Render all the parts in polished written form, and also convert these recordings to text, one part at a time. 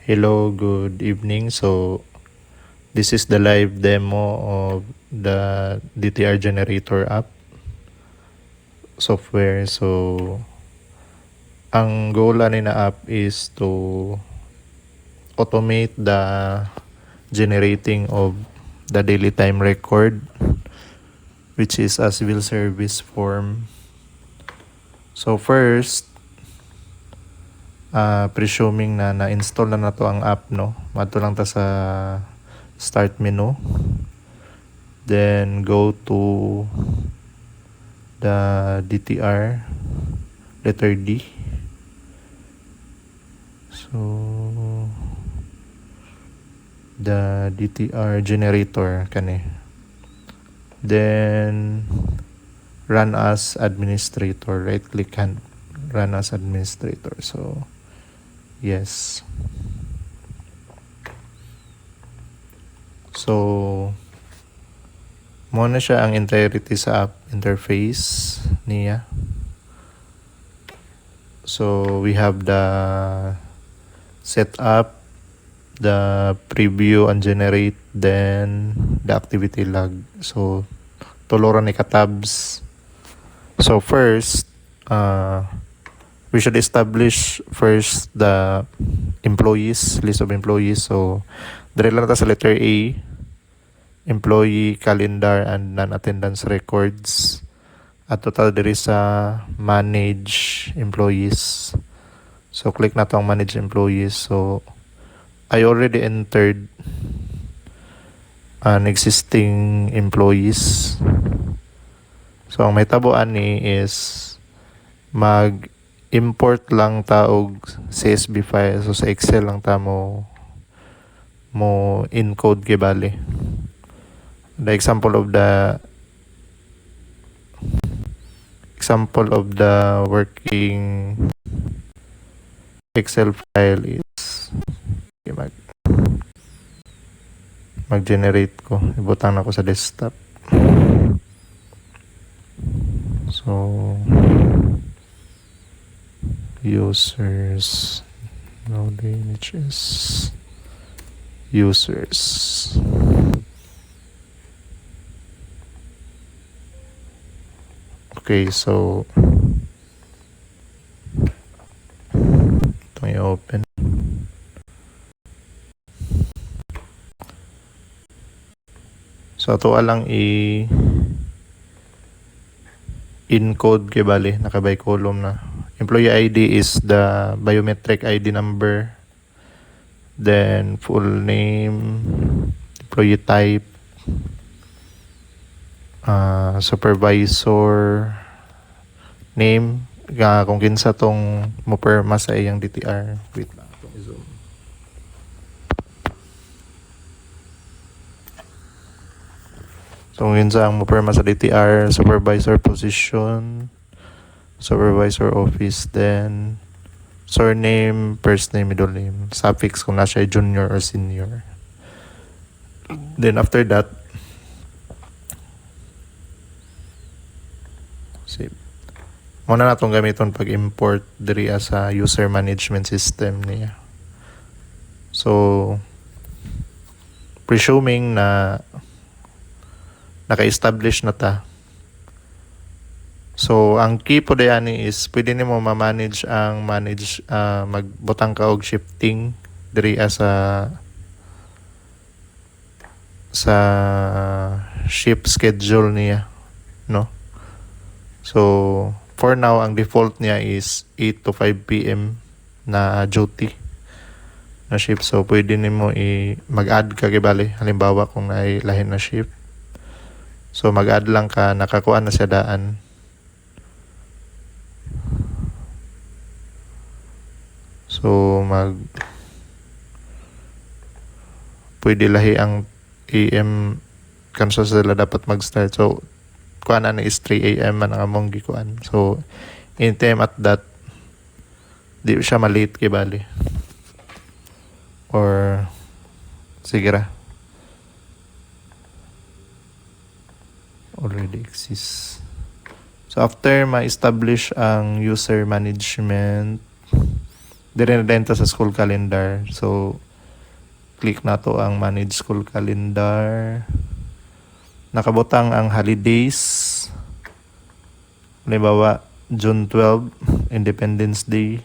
Hello, good evening. So, this is the live demo of the DTR generator app software. So, ang goal na app is to automate the generating of the daily time record, which is a civil service form. So, first, presuming na na-install na to ang app, no? Madto lang ta sa start menu. Then go to the DTR letter D. So the DTR generator kani. Then run as administrator. Right click and run as administrator. So yes. So mo na siya ang entirety sa app interface niya. So we have the setup, the preview and generate, then the activity log. So tuloran ni ka-tabs. So first, we should establish first the employees, list of employees. So dire lang ta sa letter A, employee calendar and non-attendance records. At total diri sa manage employees. So click na tong manage employees. So I already entered an existing employees. So ang may tabuan ni is mag-import lang ta og CSV file. So sa Excel lang ta mo encode kay bali. The example of the working Excel file is mag-generate ko. Ibutang na ko sa desktop. So users NHS users. Okay, so itong i-open. So ato lang encode kay bali nakabay column na. Employee ID is the biometric ID number. Then full name, employee type, supervisor name, kung kinsa tong moperma sa iyang DTR. Wait lang, itong i-zoom. So kung kinsa ang moperma sa DTR, supervisor position, supervisor office, then surname, first name, middle name, suffix kung nasa junior or senior. Then after that, save. Muna na itong gamiton pag-import diri sa user management system niya. So, presuming na naka-establish na ta. So, ang key po dayani is pwede nimo ma-manage ang magbutang ka og shifting diri sa shift schedule niya, no? So, for now, ang default niya is 8 to 5 p.m. na duty na shift. So, pwede nimo mag-add ka kibali. Halimbawa, kung ay lahin na shift. So, mag-add lang ka, nakakuha na siya daan. So, pwede lahi ang AM kanso sila dapat mag-start. So, kuan na is 3 AM man ang among gikuan. So, anytime at that, di siya malate kay bali. Or, sige ra. Already exists. So, after ma-establish ang user management, dire na din ta sa school calendar. So click na to ang manage school calendar. Nakabutang ang holidays. Halimbawa, June 12, Independence Day,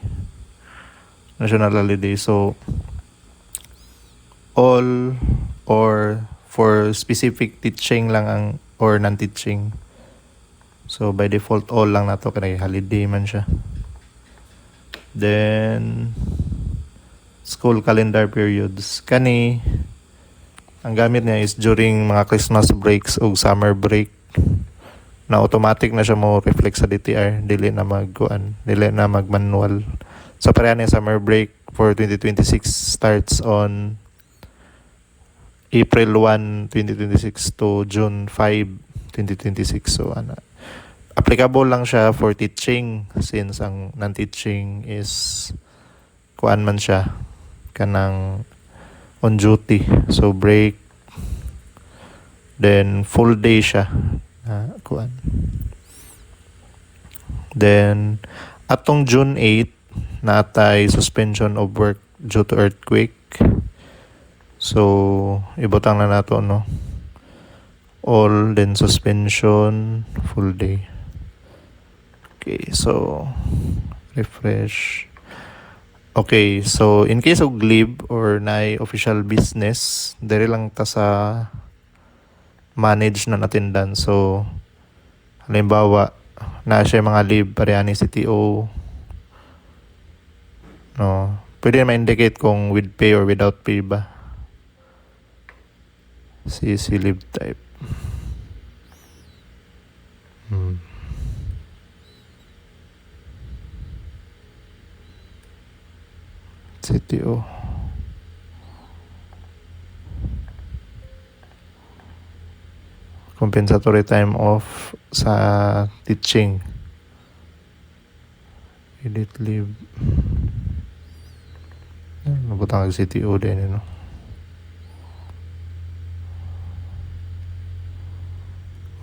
national holiday. So all or for specific teaching lang ang or non-teaching. So by default all lang nato kay holiday man siya. Then school calendar periods. Kani ang gamit niya is during mga Christmas breaks o summer break na automatic na siya mo reflect sa DTR, dili na mag-manual. So pareha na yung summer break for 2026 starts on April 1, 2026 to June 5, 2026. So applicable lang siya for teaching since ang non-teaching is kuan man siya kanang on duty. So break, then full day siya kuan. Then atong June 8 natay suspension of work due to earthquake. So ibutang na nato no, all, then suspension, full day. Okay, so refresh. Okay, so in case of leave or na official business, dere lang ta sa manage na attendance. So halimbawa na siya mga leave pareha ni CTO, no, pwede na ma-indicate kung with pay or without pay ba. CC leave type. CTO. Compensatory time off sa teaching. Edit leave. Nabutang ang CTO din, no?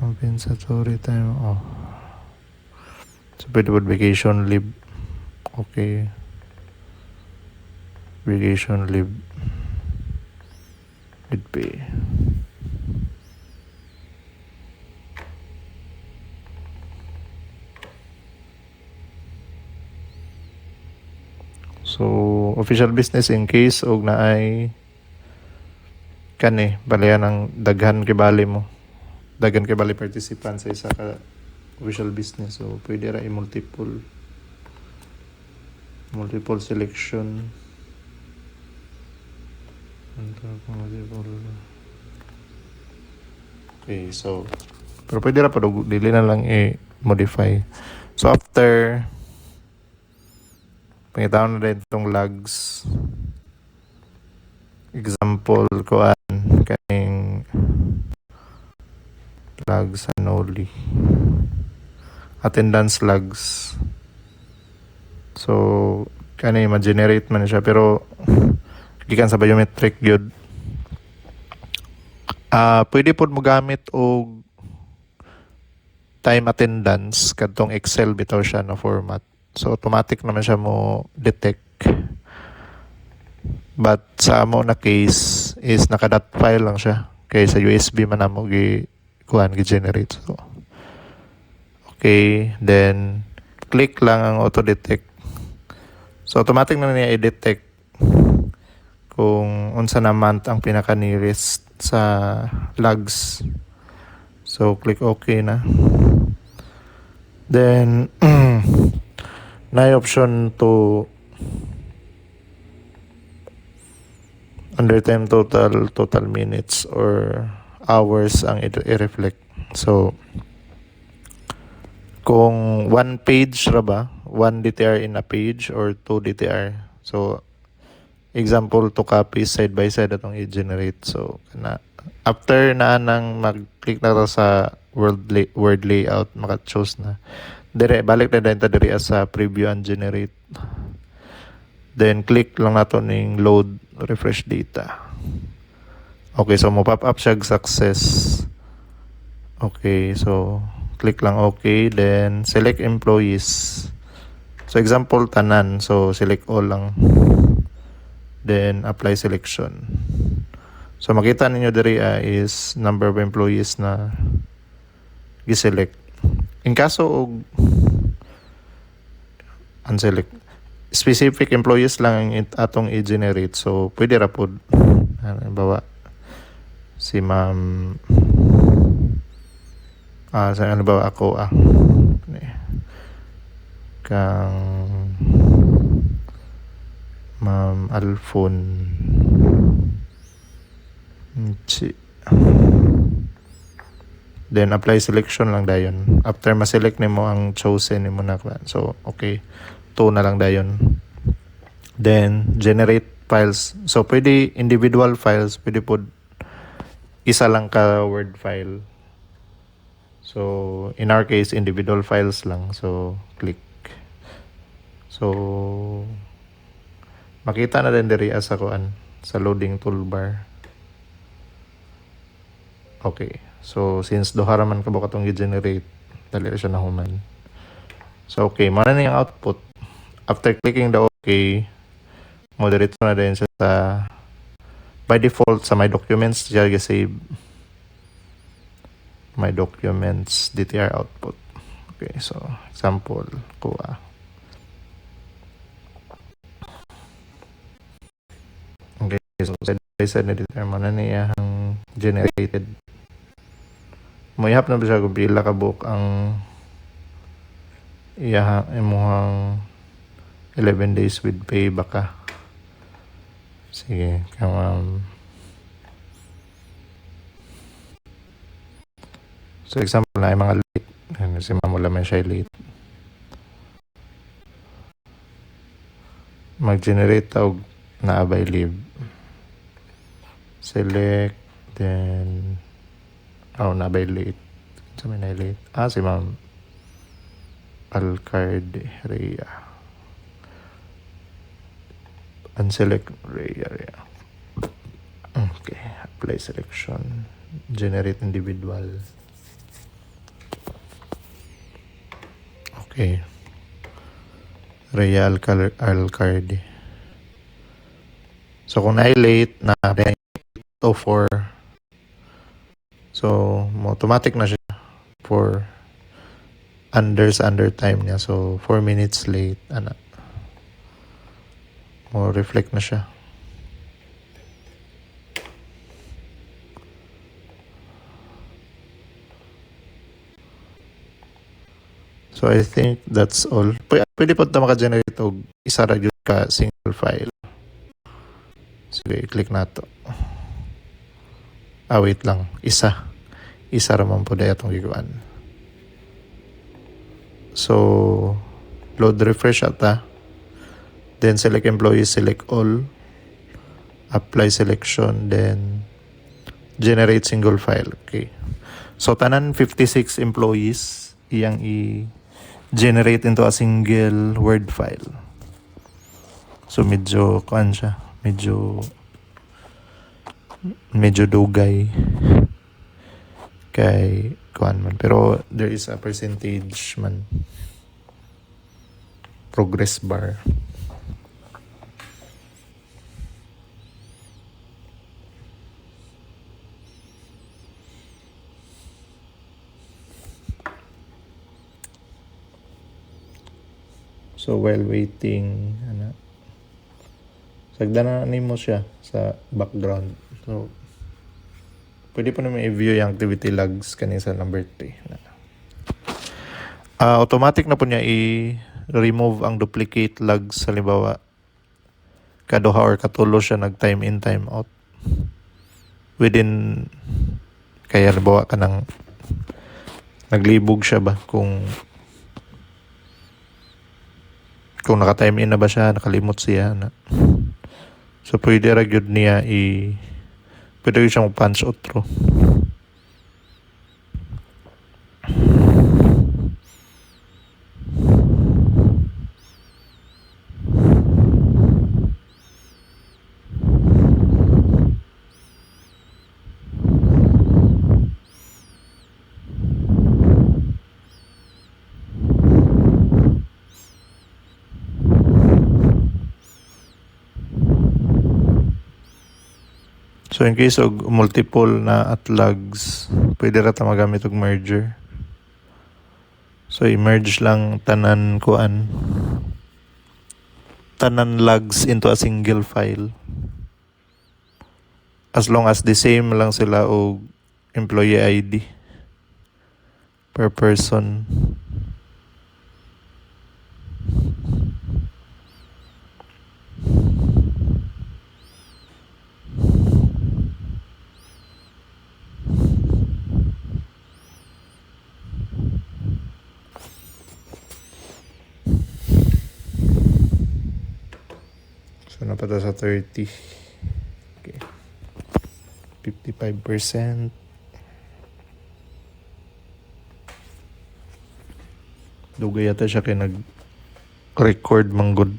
Compensatory time off. So, pwede ba vacation leave? Okay. Vacation leave with pay. So, official business in case og naay kani balayan ng daghan kibali mo. Daghan kibali participant sa isa ka official business. So, pwede ra multiple selection. Okay, so pero pwede ra pa dili na lang i-modify. So after pangitaon na rin itong logs. Example ko kaning logs annually. Attendance logs. So kani ma-generate man siya pero gikan sa biometric gyud. Pwede pod mo gamit og time attendance kadtong Excel bitaw siya na format. So automatic naman siya mo detect. But sa amo na case is naka.dot file lang siya. Kaya sa USB man namo gi-generate. So okay, then click lang ang auto detect. So automatic na niya i-detect kung unsa naman ang pinaka nearest sa logs. So click OK na. Then na option to under time total minutes or hours ang i-reflect. So kung one page ra ba, one DTR in a page or two DTR. So example, two copies side by side atong i-generate. So after na nang mag-click na to sa word layout, maka-choose na. Balik na din ta diri sa preview and generate. Then click lang nato ning load refresh data. Okay, so mo pop up siya success. Okay, so click lang okay, then select employees. So example tanan, so select all lang, then apply selection. So makita ninyo diri is number of employees na gi-select. In kaso og unselect, specific employees lang ang atong i-generate, so pwede ra pod. Halimbawa si ma'am sa ano ba ako kang Ma'am Alfon then apply selection lang dayon. After ma-select nimo ang chosen nimo na, so okay, 2 na lang dayon. Then generate files, so pwede individual files, pwede pod isa lang ka word file. So in our case individual files lang, so click. So makita na din diri sa kuan sa loading toolbar. Okay, so since duha ra man kabo katong gi-generate, dali siya na human. So okay, mao na yung output. After clicking the okay, moderate na din siya sa, by default sa my documents siya gi-save. My documents DTR output. Okay, so example kuha. Okay, so sa na determine na niya ang generated. Mayhap na ba siya kung pila ka book ang imuhang 11 days with pay baka. Sige, so example na yung mga late. Si mamula man siya late. Mag-generate tawag na by leave. Select, then na by late. So may na late. Si Ma'am Alcard Rhea. Unselect Rhea. Okay, apply selection. Generate individual. Okay. Rhea Alcard. So kung na-late na 8:04, so automatic na siya for under time niya. So 4 minutes late, mo reflect na siya. So I think that's all. Pwede po ito maka-generate og isa ra gyud ka single file. Sige, i-click na to. Wait lang. Isa raman po dahil itong giguan. So, load refresh ata. Then, select employees, select all. Apply selection. Then, generate single file. Okay. So, tanan 56 employees iyang i-generate into a single Word file. So, medyo, kuan siya. Medyo dugay kay kuan man, pero there is a percentage man, progress bar. So while waiting, sagdanan nimo siya sa background. So, pwede po naman i-view yung activity logs kanina sa number 3. Automatic na po niya i-remove ang duplicate logs. Halimbawa, kaduha or katulo siya nag-time in, time out. Within, kaya halimbawa ka ng naglibog siya ba kung naka-time in na ba siya, nakalimot siya na. So, pwede ra gyud niya pwede rin siyang punch outro. So in case og multiple na at logs, pwede ra ta magamit og merger. So i-merge lang tanan logs into a single file. As long as the same lang sila og employee ID per person. So napata sa 30. Okay. 55%. Dugay yata siya kay nag-record manggod.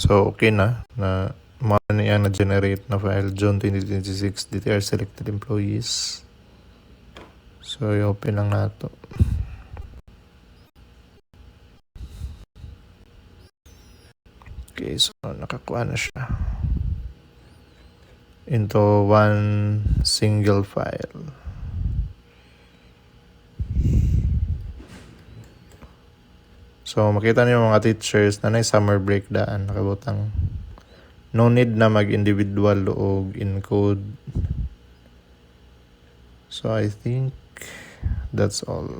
So okay na mga niya na-generate na file June 2026 DTR selected employees. So i-open lang nato. Okay, so nakakuha na siya into one single file. So makita niyo mga teachers na summer break daan nakabutang. No need na mag-individual o encode. So I think that's all.